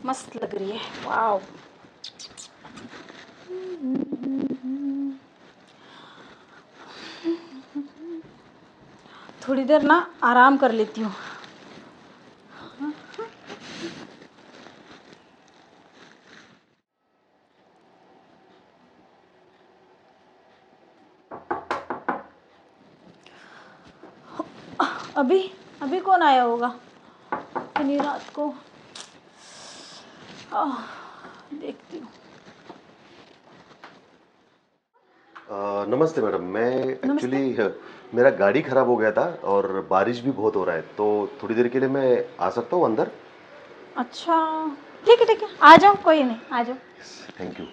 मस्त लग रही है, वाव। थोड़ी देर ना आराम कर लेती हूँ। अभी अभी कौन आया होगा इतनी रात को? देखती हूँ। नमस्ते मैडम, मैं नमस्ते। एक्चुअली मेरा गाड़ी खराब हो गया था और बारिश भी बहुत हो रहा है, तो थोड़ी देर के लिए मैं आ सकता हूँ अंदर? अच्छा, ठीक है ठीक है, आ जाओ, कोई नहीं, आ जाओ। Thank you.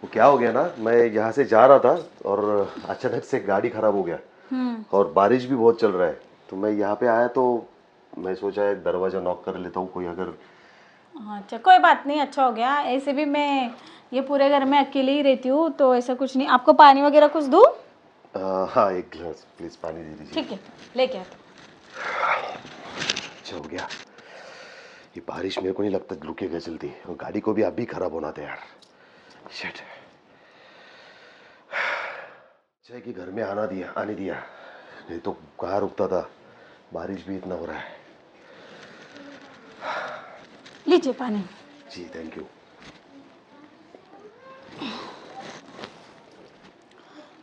वो क्या हो गया ना, मैं यहाँ से जा रहा था और अचानक से गाड़ी खराब हो गया और बारिश भी बहुत चल रहा है, तो मैं यहाँ पे आया तो मैं सोचा एक दरवाज़ा नॉक कर लेता हूँ, कोई अगर। अच्छा, कोई बात नहीं, अच्छा हो गया। ऐसे भी मैं ये पूरे घर में अकेले ही रहती हूँ, तो ऐसा कुछ नहीं। आपको पानी वगैरह कुछ दूँ? हाँ, एक गिलास प्लीज़ पानी दे दीजिए। ठीक है, लेके आते। अच्छा हो गया, ये बारिश मेरे को नहीं लगता रुकेगा जल्दी, और गाड़ी को भी अभी खराब होना था यार। शिट। अच्छा है कि घर में आने दिया, नहीं तो कहाँ रुकता था, बारिश भी इतना हो रहा है। लीजिए पानी। जी थैंक यू।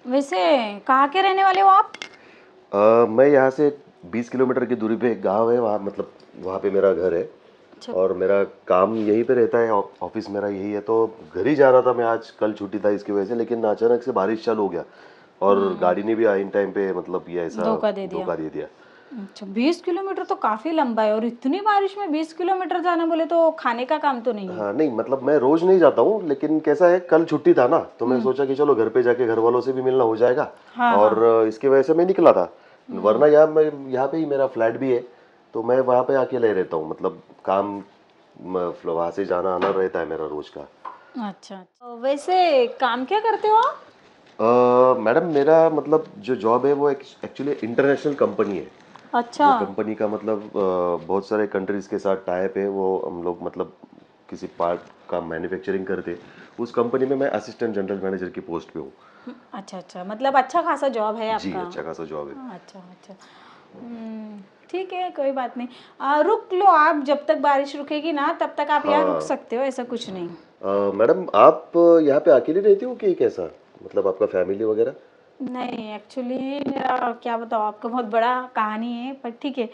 वैसे कहाँ के रहने वाले हो आप? मैं यहाँ से 20 किलोमीटर की दूरी पे एक गांव है, वहाँ मतलब वहाँ पे मेरा घर है अच्छा। और मेरा काम यहीं पे रहता है, ऑफिस मेरा यही है, तो घर ही जा रहा था मैं, आज कल छुट्टी था इसकी वजह से, लेकिन अचानक से बारिश चालू हो गया और गाड़ी ने भी इन टाइम पे मतलब ये ऐसा धोखा दे दिया। धोखा दे दिया। अच्छा, 20 किलोमीटर तो काफ़ी लंबा है, और इतनी बारिश में 20 किलोमीटर जाना बोले तो खाने का काम तो नहीं है। हाँ नहीं, मतलब मैं रोज नहीं जाता हूँ, लेकिन कैसा है कल छुट्टी था ना, तो मैं सोचा कि चलो घर पे जाके घर वालों से भी मिलना हो जाएगा, हाँ और हाँ। इसकी वजह से मैं निकला था। वरना यहाँ पे ही मेरा फ्लैट भी है, तो मैं वहाँ पे अकेले रहता हूँ, मतलब काम वहाँ से जाना आना रहता है मेरा रोज का। अच्छा, तो वैसे काम क्या करते हो आप? मैडम मेरा मतलब जो जॉब है वो एक्चुअली इंटरनेशनल कंपनी है। अच्छा। वो कंपनी का मतलब बहुत सारे कंट्रीज के साथ टाइप है, वो हम लोग मतलब किसी पार्ट का मैन्युफैक्चरिंग करते। उस कंपनी में मैं असिस्टेंट जनरल मैनेजर की पोस्ट पे हूँ। अच्छा अच्छा, मतलब अच्छा खासा जॉब है जी आपका। अच्छा खासा जॉब है। अच्छा अच्छा। ठीक है, कोई बात नहीं। रुक लो आप, जब तक बारिश रुकेगी ना तब तक आप यहाँ रुक हाँ। सकते हो, ऐसा कुछ नहीं। मैडम आप यहाँ पे अकेले रहती हो कि कैसा, मतलब आपका फैमिली वगैरह? नहीं, एक्चुअली मेरा क्या बताओ आपको, बहुत बड़ा कहानी है, पर ठीक है।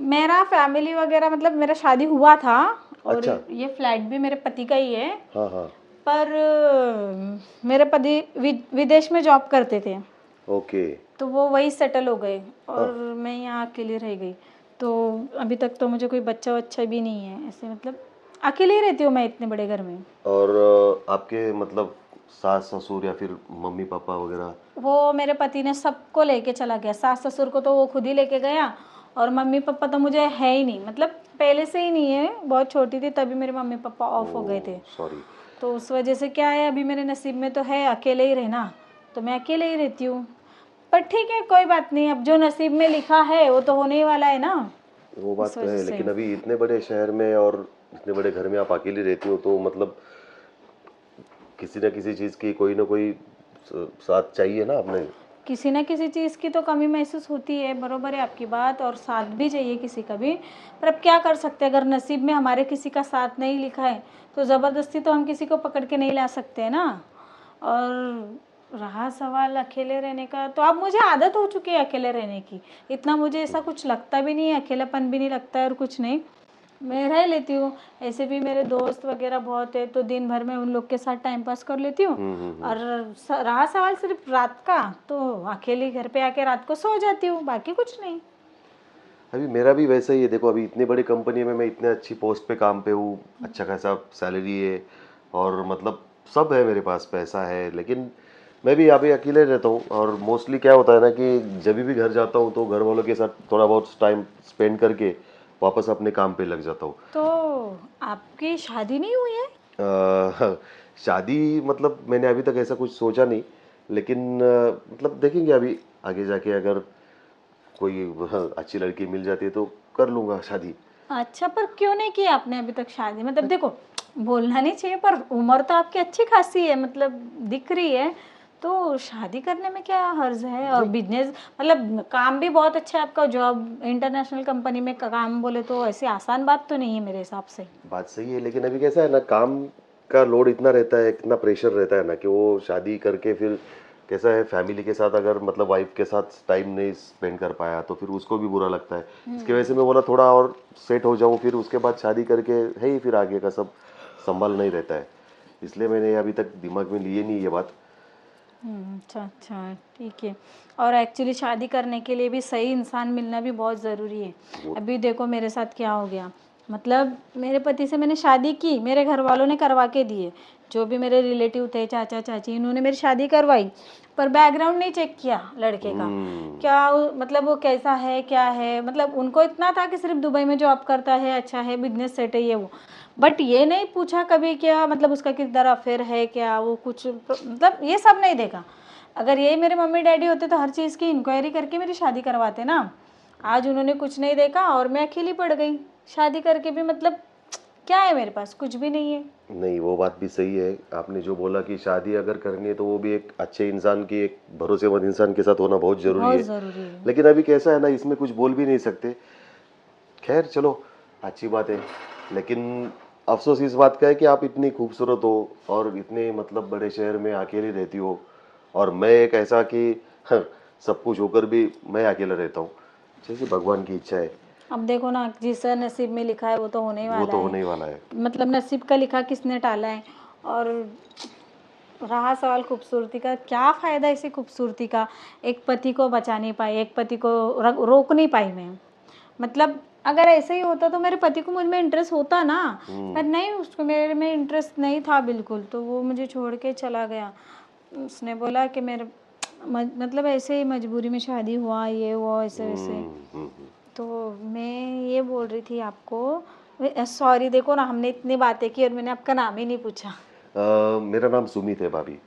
मेरा फैमिली वगैरह मतलब मेरा शादी हुआ था, और अच्छा। ये फ्लैट भी मेरे पति का ही है। हाँ हाँ। पर मेरे पति विदेश में जॉब करते थे, ओके। तो वो वही सेटल हो गए, हाँ। और मैं यहाँ अकेले रह गई। तो अभी तक तो मुझे कोई बच्चा वच्चा भी नहीं है, ऐसे मतलब अकेले ही रहती हूँ मैं इतने बड़े घर में। और आपके मतलब सास ससुर या फिर मम्मी पापा वगैरह? वो मेरे पति ने सबको लेके चला गया, सास ससुर को तो वो खुद ही लेके गया, और मम्मी पापा तो मुझे है ही नहीं, मतलब पहले से ही नहीं है, बहुत छोटी थी तभी मेरे मम्मी पापा ऑफ हो गए थे। सॉरी। तो उस वजह से क्या है, अभी मेरे नसीब में तो है अकेले ही रहना, तो मैं अकेले ही रहती हूँ। पर ठीक है, कोई बात नहीं, अब जो नसीब में लिखा है वो तो होने ही वाला है ना। वो बात इस तो वजह है, से लेकिन अभी इतने बड़े शहर में और इतने बड़े घर में आप अकेली रहती हो, तो मतलब किसी ना किसी चीज़ की कोई ना कोई साथ चाहिए ना आपने। किसी ना किसी चीज़ की तो कमी महसूस होती है, बरोबर है आपकी बात, और साथ भी चाहिए किसी का भी। पर अब क्या कर सकते हैं, अगर नसीब में हमारे किसी का साथ नहीं लिखा है तो ज़बरदस्ती तो हम किसी को पकड़ के नहीं ला सकते हैं ना। और रहा सवाल अकेले रहने का, तो अब मुझे आदत हो चुकी है अकेले रहने की, इतना मुझे ऐसा कुछ लगता भी नहीं है, अकेलापन भी नहीं लगता है, और कुछ नहीं, मैं रह लेती हूँ। ऐसे भी मेरे दोस्त वगैरह बहुत है, तो दिन भर में उन लोग के साथ टाइम पास कर लेती हूँ। और रहा सवाल सिर्फ रात का, तो अकेले घर पे आके रात को सो जाती हूँ, बाकी कुछ नहीं। अभी मेरा भी वैसा ही है, देखो अभी इतनी बड़ी कंपनी में मैं इतने अच्छी पोस्ट पे काम पे हूँ, अच्छा खासा सैलरी है और मतलब सब है, मेरे पास पैसा है, लेकिन मैं भी यहाँ पे अकेले रहता हूँ और मोस्टली क्या होता है ना कि जब भी घर जाता हूँ तो घर वालों के साथ थोड़ा बहुत टाइम स्पेंड करके वापस अपने काम पे लग जाता हूँ। तो आपकी शादी नहीं हुई है? शादी मतलब मैंने अभी तक ऐसा कुछ सोचा नहीं, लेकिन मतलब देखेंगे अभी आगे जाके अगर कोई अच्छी लड़की मिल जाती है तो कर लूँगा शादी। अच्छा, पर क्यों नहीं की आपने अभी तक शादी? मतलब देखो, बोलना नहीं चाहिए पर उम्र तो आपकी अच्छी खासी है, मतलब दिख रही है, तो शादी करने में क्या हर्ज है? और नहीं, बिजनेस मतलब काम भी बहुत अच्छा है आपका, जॉब इंटरनेशनल कंपनी में काम बोले तो ऐसी आसान बात तो नहीं है मेरे हिसाब से। बात सही है, लेकिन अभी कैसा है ना, काम का लोड इतना रहता है, इतना प्रेशर रहता है ना कि वो शादी करके फिर कैसा है, फैमिली के साथ अगर मतलब वाइफ के साथ टाइम नहीं स्पेंड कर पाया तो फिर उसको भी बुरा लगता है। इसकी वजह से मैं बोला थोड़ा और सेट हो जाऊं, फिर उसके बाद शादी करके है ही, फिर आगे का सब संभाल नहीं रहता है। इसलिए मैंने अभी तक दिमाग में लिए नहीं ये बात। अच्छा अच्छा, ठीक है। और एक्चुअली शादी करने के लिए भी सही इंसान मिलना भी बहुत ज़रूरी है। वो अभी देखो मेरे साथ क्या हो गया, मतलब मेरे पति से मैंने शादी की, मेरे घर वालों ने करवा के दिए, जो भी मेरे रिलेटिव थे, चाचा चाची, इन्होंने मेरी शादी करवाई, पर बैकग्राउंड नहीं चेक किया लड़के का। हम्म। क्या मतलब वो कैसा है क्या है, मतलब उनको इतना था कि सिर्फ दुबई में जॉब करता है, अच्छा है, बिजनेस सेट है, ये वो, बट ये नहीं पूछा कभी क्या मतलब उसका किस तरह अफेयर है क्या, वो कुछ मतलब ये सब नहीं देखा। अगर यही मेरे मम्मी डैडी होते तो हर चीज़ की इंक्वायरी करके मेरी शादी करवाते ना। आज उन्होंने कुछ नहीं देखा और मैं अकेली पड़ गई, शादी करके भी मतलब क्या है मेरे पास, कुछ भी नहीं है। नहीं, वो बात भी सही है, आपने जो बोला कि शादी अगर करनी है तो वो भी एक अच्छे इंसान की, एक भरोसेमंद इंसान के साथ होना बहुत जरूरी बहुत है। ज़रूरी है। लेकिन अभी कैसा है ना, इसमें कुछ बोल भी नहीं सकते। खैर चलो, अच्छी बात है, लेकिन अफसोस इस बात का है कि आप इतनी खूबसूरत हो और इतने मतलब बड़े शहर में अकेली रहती हो, और मैं एक ऐसा कि सब कुछ होकर भी मैं अकेला रहता हूँ। जैसे भगवान की इच्छा है, अब देखो ना, जिसका नसीब में लिखा है वो तो होने ही वो वाला तो है। होने ही वाला है। मतलब नसीब का लिखा किसने टाला है? और रहा सवाल खूबसूरती का, क्या फ़ायदा इसी खूबसूरती का? एक पति को बचा नहीं पाई, एक पति को रोक नहीं पाई मैं। मतलब अगर ऐसे ही होता तो मेरे पति को मुझ में इंटरेस्ट होता ना, पर हम्म। नहीं, उसको मेरे में इंटरेस्ट नहीं था बिल्कुल, तो वो मुझे छोड़ के चला गया। उसने बोला कि मेरे मतलब ऐसे ही मजबूरी में शादी हुआ, ये हुआ, ऐसे वैसे। हम्म। तो मैं ये बोल रही थी आपको, सॉरी देखो ना, हमने इतनी बातें की और मैंने आपका नाम ही नहीं पूछा। मेरा नाम सुमित है भाभी।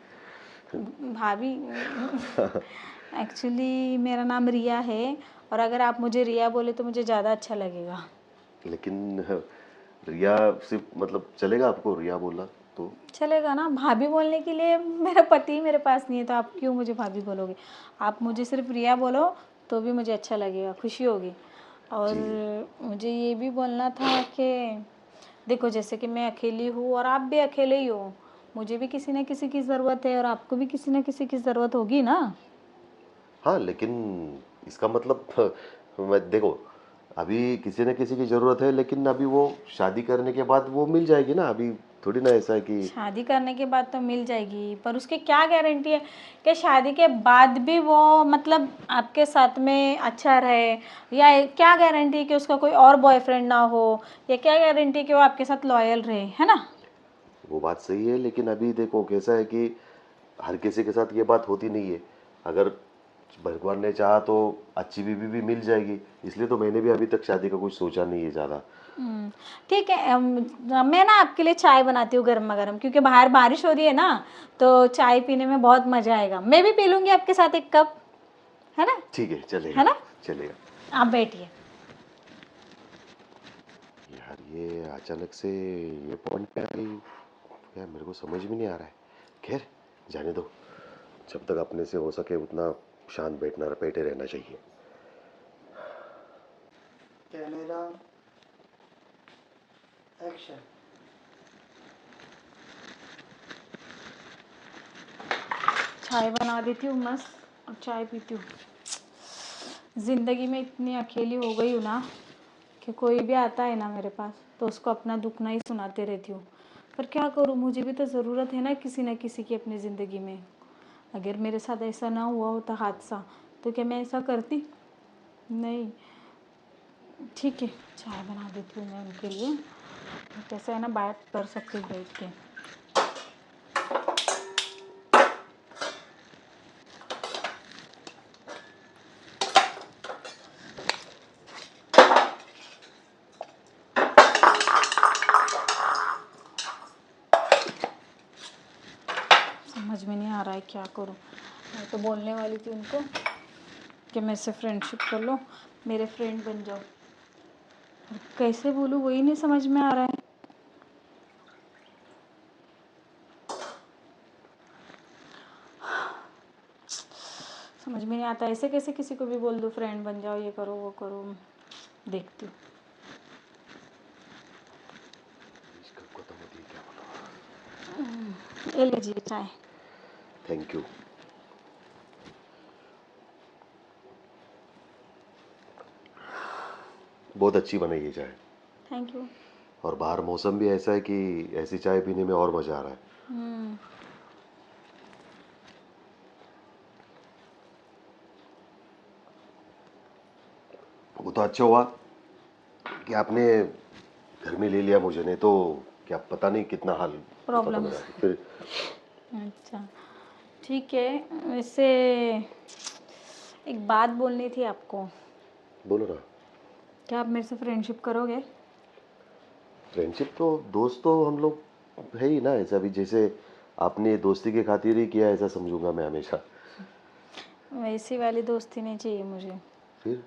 भाभी? एक्चुअली मेरा नाम रिया है, और अगर आप मुझे रिया बोले तो मुझे ज़्यादा अच्छा लगेगा। लेकिन रिया सिर्फ मतलब चलेगा आपको रिया बोलना तो? चलेगा ना, भाभी बोलने के लिए मेरा पति मेरे पास नहीं है, तो आप क्यों मुझे भाभी बोलोगे? आप मुझे सिर्फ रिया बोलो तो भी मुझे अच्छा लगेगा, खुशी होगी। और जी। मुझे ये भी बोलना था कि देखो, जैसे कि मैं अकेली हूँ और आप भी अकेले ही हो, मुझे भी किसी न किसी की ज़रूरत है और आपको भी किसी न किसी की ज़रूरत होगी ना। हाँ, लेकिन इसका मतलब मैं देखो, अभी किसी न किसी की ज़रूरत है, लेकिन अभी वो शादी करने के बाद वो मिल जाएगी ना, अभी थोड़ी ना ऐसा है कि। शादी करने के बाद तो मिल जाएगी, पर उसकी क्या गारंटी है कि शादी के बाद भी वो मतलब आपके साथ में अच्छा रहे, या क्या गारंटी है कि उसका कोई और बॉयफ्रेंड ना हो, या क्या गारंटी है कि वो आपके साथ लॉयल रहे, है ना? वो बात सही है, लेकिन अभी देखो कैसा है कि हर किसी के साथ ये बात होती नहीं है। अगर भगवान ने चाहा तो अच्छी बीवी भी मिल जाएगी, इसलिए तो मैंने भी अभी तक शादी का कुछ सोचा नहीं है ज़्यादा। हम्म, ठीक है। मैं ना आपके लिए चाय बनाती हूँ गर्मा गर्म, क्योंकि बाहर बारिश हो रही है ना, तो चाय पीने में बहुत मज़ा आएगा। मैं भी पी लूँगी आपके साथ एक कप, है ना? ठीक है, है चलेगा। ना? चलेगा। आप बैठिए। यार ये अचानक से ये पॉइंट पे आ गई, यार मेरे को समझ में नहीं आ रहा है। खैर, जाने दो, जब तक अपने से हो सके उतना शांत बैठे रहना चाहिए। Camera action. चाय बना देती हूँ मस्त और चाय पीती हूँ। ज़िंदगी में इतनी अकेली हो गई हूँ ना कि कोई भी आता है ना मेरे पास तो उसको अपना दुख नहीं सुनाते रहती हूँ। पर क्या करूँ, मुझे भी तो ज़रूरत है ना किसी की अपनी ज़िंदगी में। अगर मेरे साथ ऐसा ना हुआ होता हादसा, तो क्या मैं ऐसा करती? नहीं। ठीक है, चाय बना देती हूँ मैं उनके लिए। कैसे है ना, बात कर सकती हूँ बैठ के। क्या करूँ। मैं तो बोलने वाली थी उनको कि मेरे से फ्रेंडशिप कर लो, मेरे फ्रेंड बन जाओ। और कैसे बोलूँ वही नहीं समझ में आ रहा है। समझ में नहीं आता ऐसे कैसे किसी को भी बोल दूँ फ्रेंड बन जाओ, ये करो वो करो। देखती हूँ। कब खत्म होती है क्या बोलो। ये लीजिए चाय। Thank you. बहुत अच्छी बनाई है चाय। Thank you. और बाहर मौसम भी ऐसा है कि ऐसी चाय पीने में और मज़ा आ रहा है। वो तो अच्छा हुआ कि आपने घर में ले लिया मुझे, नहीं तो क्या पता नहीं कितना हाल होता था प्रॉब्लम। मेरा फिर। अच्छा ठीक है। वैसे एक बात बोलनी थी आपको। बोलो ना। क्या आप मेरे से फ्रेंडशिप करोगे? फ्रेंडशिप तो दोस्त तो हम लोग है ही ना, ऐसा भी जैसे आपने दोस्ती के खातिर ही किया ऐसा समझूंगा मैं हमेशा। वैसी वाली दोस्ती नहीं चाहिए मुझे। फिर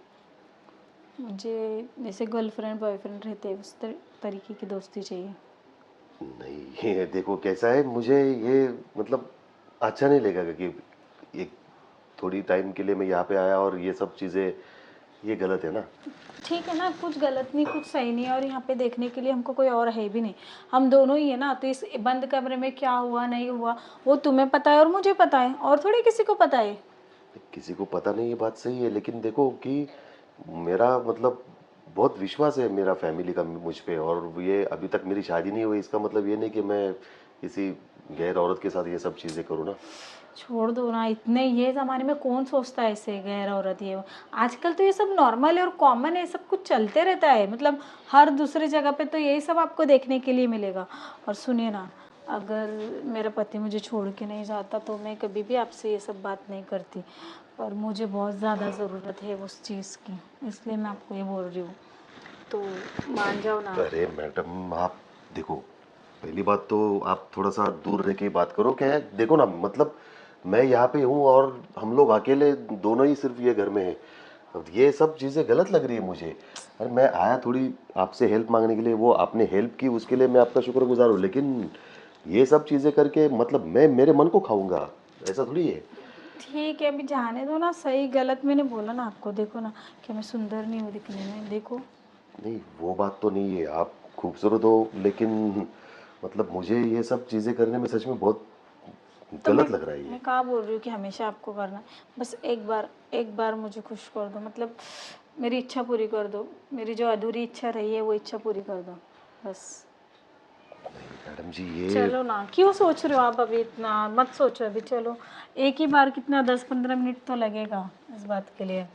मुझे जैसे गर्लफ्रेंड बॉयफ्रेंड रहते हैं उस तरीके की दोस्ती चाहिए। नहीं, ये देखो कैसा है, मुझे ये मतलब अच्छा नहीं लगेगा कि एक थोड़ी टाइम के लिए मैं यहाँ पे आया और ये सब चीज़ें, ये गलत है ना। ठीक है ना, कुछ गलत नहीं कुछ सही नहीं है, और यहाँ पे देखने के लिए हमको कोई और है भी नहीं। हम दोनों ही है ना, तो इस बंद कमरे में क्या हुआ नहीं हुआ वो तुम्हें पता है और मुझे पता है, और थोड़ी किसी को पता है। किसी को पता नहीं, ये बात सही है, लेकिन देखो कि मेरा मतलब बहुत विश्वास है मेरा फैमिली का मुझ पे, और ये अभी तक मेरी शादी नहीं हुई, इसका मतलब ये नहीं कि मैं किसी गैर औरत के साथ ये सब चीज़ें करूँ ना। छोड़ दो ना, इतने ये ज़माने में कौन सोचता है ऐसे गैर औरत ये वो। आजकल तो ये सब नॉर्मल है और कॉमन है, सब कुछ चलते रहता है, मतलब हर दूसरी जगह पे तो यही सब आपको देखने के लिए मिलेगा। और सुनिए ना, अगर मेरा पति मुझे छोड़ के नहीं जाता तो मैं कभी भी आपसे ये सब बात नहीं करती, पर मुझे बहुत ज़्यादा ज़रूरत है उस चीज़ की, इसलिए मैं आपको ये बोल रही हूँ, तो मान जाओ ना। अरे मैडम, आप देखो, पहली बात तो आप थोड़ा सा दूर रह के बात करो। क्या है, देखो ना, मतलब मैं यहाँ पे हूँ और हम लोग अकेले दोनों ही सिर्फ ये घर में हैं। अब ये सब चीज़ें गलत लग रही है मुझे। अरे मैं आया थोड़ी आपसे हेल्प मांगने के लिए, वो आपने हेल्प की उसके लिए मैं आपका शुक्रगुजार हूँ, लेकिन ये सब चीज़ें करके मतलब मैं मेरे मन को खाऊंगा, ऐसा थोड़ी है। ठीक है अभी जाने दो ना, सही गलत मैंने बोला ना आपको, देखो ना कि मैं सुंदर नहीं हूँ दिखने में, देखो। नहीं, वो बात तो नहीं है, आप खूबसूरत हो, लेकिन मतलब मुझे ये सब चीज़ें करने में सच में बहुत तो गलत लग रहा है ये। मैं कहाँ बोल रही हूँ कि हमेशा आपको करना। बस एक बार मुझे खुश कर दो, मतलब मेरी इच्छा पूरी कर दो, मेरी जो अधूरी इच्छा रही है वो इच्छा पूरी कर दो बस। मैडम जी, ये चलो ना, क्यों सोच रहे हो आप, अभी इतना मत सोचो अभी, चलो एक ही बार कितना 10-15 मिनट तो लगेगा इस बात के लिए।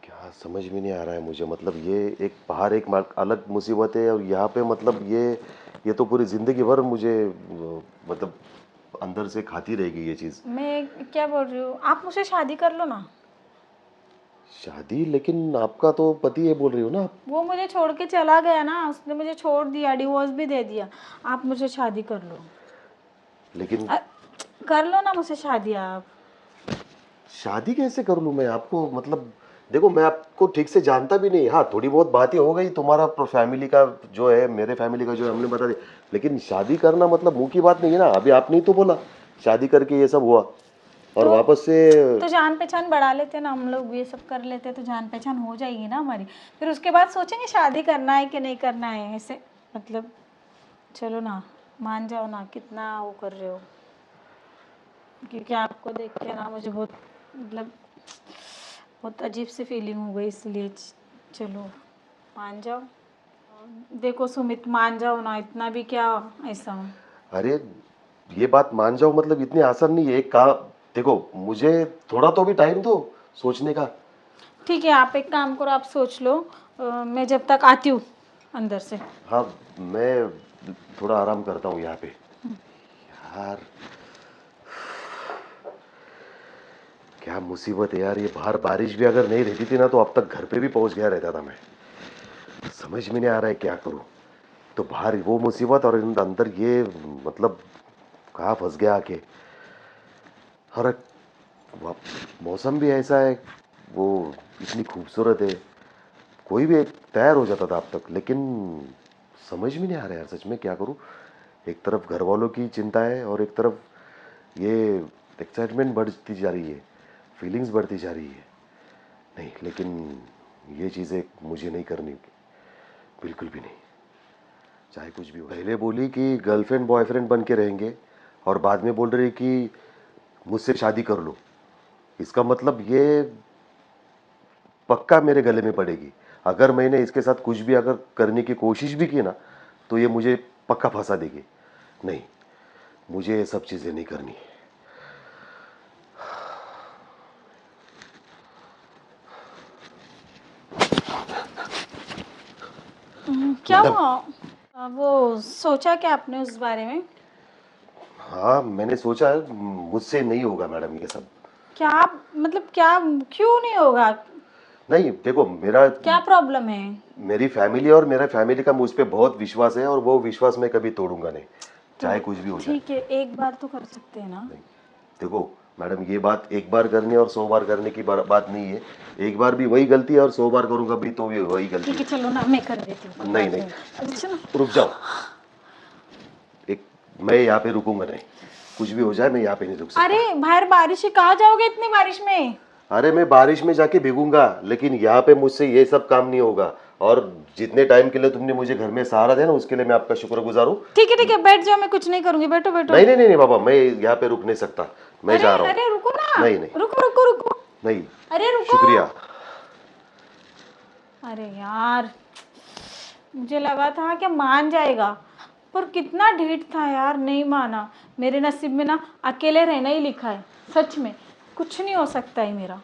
क्या समझ में नहीं आ रहा है मुझे, मतलब ये एक बाहर एक अलग मुसीबत है, और यहाँ पे मतलब ये तो पूरी जिंदगी भर मुझे मतलब अंदर से खाती रहेगी ये चीज़। मैं क्या बोल रही हूँ, आप मुझसे शादी कर लो ना। शादी? लेकिन आपका तो पति है बोल रही हो ना आप। वो मुझे छोड़ के चला गया ना, उसने मुझे छोड़ दिया, डिवोर्स भी दे दिया। आप मुझे शादी कर लो। लेकिन अ, कर लो ना मुझसे शादी आप। शादी कैसे कर लूँ मैं आपको, मतलब देखो मैं आपको ठीक से जानता भी नहीं। हाँ, थोड़ी बहुत बातें हो गई, तुम्हारा फैमिली का जो है मेरे फैमिली का जो है हमने बता दिया, लेकिन शादी करना मतलब मुंह की बात नहीं है ना। अभी आपने ही तो बोला शादी करके ये सब हुआ, और तो वापस से। तो जान पहचान बढ़ा लेते ना हम लोग, ये सब कर लेते तो जान पहचान हो जाएगी ना हमारी, फिर उसके बाद सोचेंगे शादी करना है कि नहीं करना है, ऐसे मतलब। चलो ना, मान जाओ ना, कितना वो कर रहे हो, क्योंकि आपको देख के ना मुझे बहुत मतलब बहुत अजीब सी फीलिंग हो गई, इसलिए चलो मान जाओ। देखो सुमित, मान जाओ ना, इतना भी क्या ऐसा। अरे ये बात मान जाओ मतलब इतनी आसान नहीं है। एक काम, देखो मुझे थोड़ा तो भी टाइम दो सोचने का। ठीक है आप एक काम करो, आप सोच लो, मैं जब तक आती हूँ अंदर से। हाँ, मैं थोड़ा आराम करता हूँ यहाँ पे। यार क्या मुसीबत है यार, ये बाहर बारिश भी अगर नहीं रहती थी ना तो अब तक घर पे भी पहुंच गया रहता था मैं। समझ में नहीं आ रहा है क्या करूं। तो बाहर वो मुसीबत और अंदर ये मतलब कहाँ फंस गया आके। और मौसम भी ऐसा है, वो इतनी खूबसूरत है, कोई भी तैयार हो जाता था अब तक, लेकिन समझ में नहीं आ रहा यार सच में क्या करूँ। एक तरफ घर वालों की चिंता है और एक तरफ ये एक्साइटमेंट बढ़ती जा रही है, फीलिंग्स बढ़ती जा रही है। नहीं, लेकिन ये चीज़ें मुझे नहीं करनी, बिल्कुल भी नहीं, चाहे कुछ भी हो। पहले बोली कि गर्लफ्रेंड बॉयफ्रेंड बन के रहेंगे और बाद में बोल रही कि मुझसे शादी कर लो। इसका मतलब ये पक्का मेरे गले में पड़ेगी। अगर मैंने इसके साथ कुछ भी अगर करने की कोशिश भी की ना, तो ये मुझे पक्का फंसा देगी। नहीं, मुझे ये सब चीज़ें नहीं करनी। क्या मैडम, हुआ? वो सोचा क्या आपने उस बारे में? हाँ मैंने सोचा है, मुझसे नहीं होगा मैडम ये सब। क्या मतलब क्या, क्यों नहीं होगा? नहीं देखो, मेरा क्या प्रॉब्लम है? मेरी फैमिली और मेरा फैमिली का मुझ पे बहुत विश्वास है और वो विश्वास मैं कभी तोड़ूंगा नहीं, चाहे कुछ भी हो जाए। ठीक है, एक बार तो कर सकते हैं ना। नहीं, देखो मैडम, ये बात एक बार करनी और 100 बार करने की बात नहीं है। एक बार भी वही गलती है और 100 बार करूंगा भी तो भी वही गलती ठीक है, है। चलो ना, मैं कर देती हूँ। नहीं नहीं, अच्छा ना। रुक जाओ। एक, मैं यहाँ पे रुकूंगा नहीं, कुछ भी हो जाए मैं यहाँ पे नहीं रुक सकता। अरे बाहर बारिश है, कहाँ जाओगे इतनी बारिश में? अरे मैं बारिश में जाके भीगूंगा, लेकिन यहाँ पे मुझसे ये सब काम नहीं होगा। और जितने टाइम के लिए तुमने मुझे घर में सहारा दिया ना, उसके लिए मैं आपका शुक्रगुजार हूँ। ठीक है, बैठ जाओ, मैं कुछ नहीं करूंगी, बैठो बैठो। नहीं नहीं नहीं नहीं बाबा, मैं यहाँ पे रुक नहीं सकता, मैं अरे जा रहा हूँ। अरे रुको ना। नहीं नहीं रुको रुको रुको। नहीं, अरे रुको। शुक्रिया। अरे यार, मुझे लगा था कि मान जाएगा, पर कितना ढीठ था यार, नहीं माना। मेरे नसीब में ना अकेले रहना ही लिखा है, सच में कुछ नहीं हो सकता है मेरा।